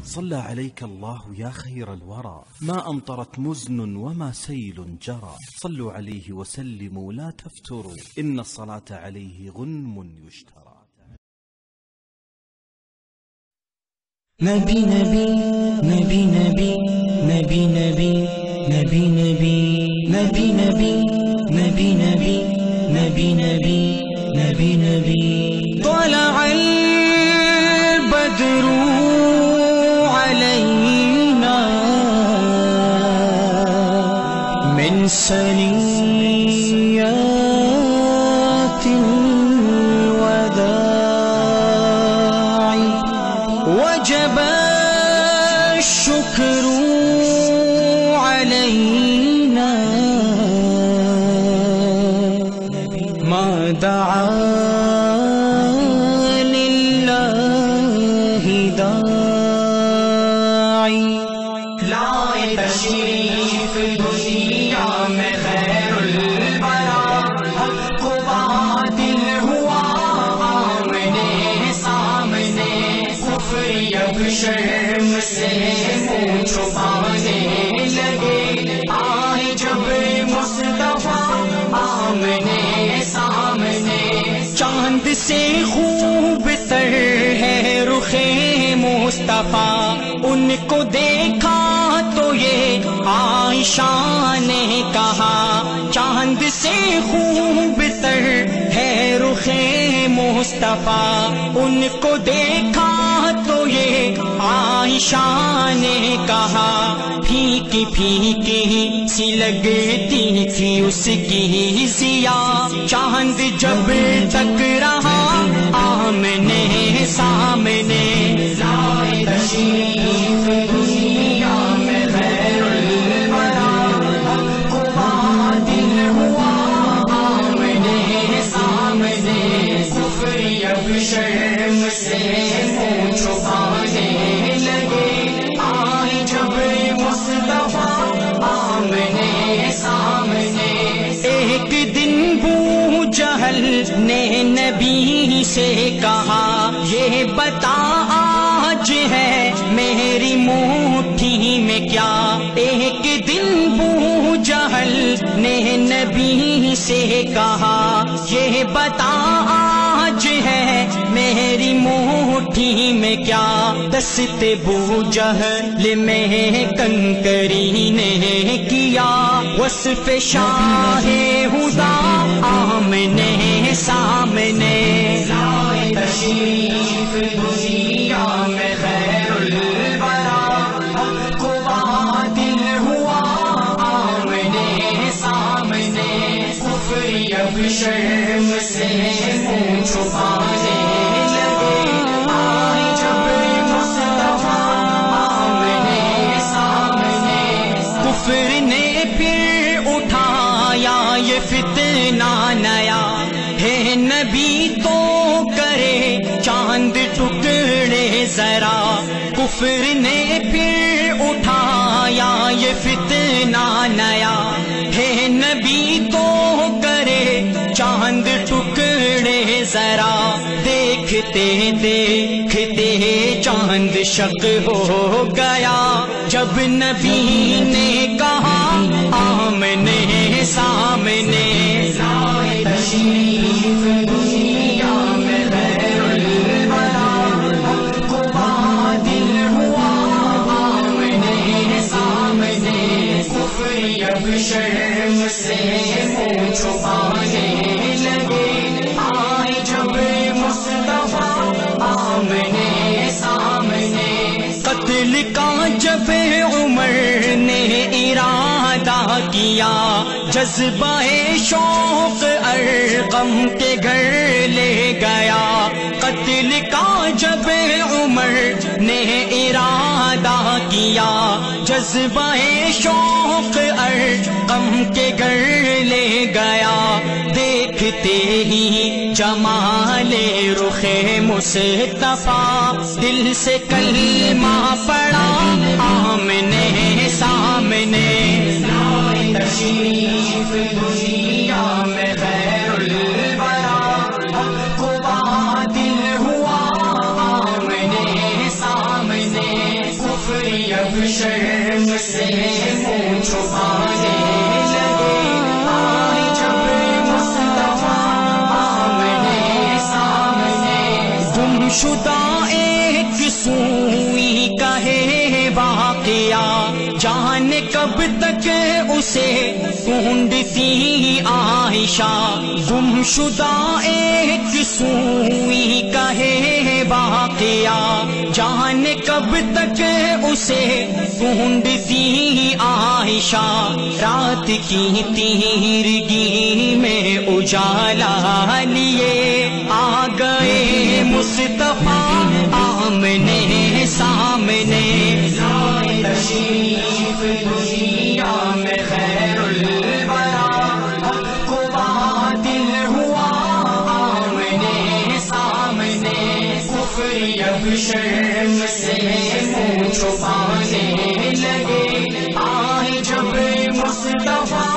صلى عليك الله يا خير الورى، ما أمطرت مزن وما سيل جرى. صلوا عليه وسلموا لا تفتروا، إن الصلاة عليه غنم يشترى. نبی نبی نبی نبی نبی نبی نبی نبی نبی نبی نبی نبی نبی نبی نبی نبی طلع البدر علينا من ثنيات الوداع وجب الشكر علينا ما دعا لله داعي. لائے تشریف دنیا میں خیر البرا، حق باطل ہوا آمنے سامنے، کفر اب شرم سے منہ چھپانے لگے، آئے جب مصطفیٰ آمنے سامنے. چاند سے خوب تر ہے رخ مصطفیٰ، ان کو دیکھا تو یہ عائشہ نے کہا. چاند سے خوب تر ہے رخ مصطفیٰ، ان کو دیکھا تو یہ عائشہ نے کہا. پھیکی پھیکی سی لگتی تھی اس کی ضیا، چاند جب تک رہا آمنے سامنے. لائے تشریف دنیا میں خیر الورا، حق باطل ہوا آمنے سامنے، کفر اب شرم سے منہ چھپانے لگے، آئے جب مصطفیٰ آمنے سامنے. ایک دن بو جہل نے نبی سے کہا، یہ بتا آج ہے میری مٹھی میں کیا. ایک دن بو جہل نے نبی سے کہا، یہ بتا آج ہے میری مٹھی میں کیا. دست بو جہل میں کنکری نے کیا، وصف شاہ ہدا آمنے سامنے. لائے تشریف دنیا میں خیر الورا، حق باطل ہوا آمنے سامنے، کفر اب شرم سے منہ چھپانے لگے، آئے جب مصطفیٰ آمنے سامنے. کفر نے پھر اٹھایا یہ فتنہ نیا، ہے نبی تو کرے چاند ٹکڑے ذرا. کفر نے پھر اٹھایا یہ فتنہ نیا، ہے نبی تو کرے چاند ٹکڑے ذرا. دیکھتے دیکھتے چاند شق ہو گیا، جب نبی نے کہا آمنے سامنے. لائے تشریف دنیا میں خیر الورا، حق باطل ہوا آمنے سامنے، کفر اب شرم سے منہ چھپانے لگے، آئے جب مصطفیٰ آمنے سامنے. قتل کا جب عمر نے ارادہ کیا، جذبہ شوق ارقم کے گھر لے گیا. قتل کا جب عمر نے ارادہ کیا، جذبہ شوق ارقم کے گھر لے گیا. دیکھتے ہی جمال رخ مصطفیٰ، دل سے کلمہ پڑا آمنے سامنے. لائے تشریف دنیا میں خیر الورا، حق باطل ہوا آمنے سامنے. شرم سے منہ چھپانے لگے، آئے جب مصطفیٰ آمنے سامنے، گمشدہ ایک سوئی کا ہے واقعہ، جانے کب تک اسے ڈھونڈتی عائشہ، گمشدہ ایک سوئی کا ہے واقعہ، جانے کب تک اسے ڈھونڈتی عائشہ، رات کی تیرگی میں اجالا لیے آ گئے مصطفیٰ آمنے سامنے، تشریف دنیا میں خیر الورا، حق و باطل ہوا آمنے سامنے، کفر اب شرم سے منہ چھپانے لگے، آئے جب مصطفیٰ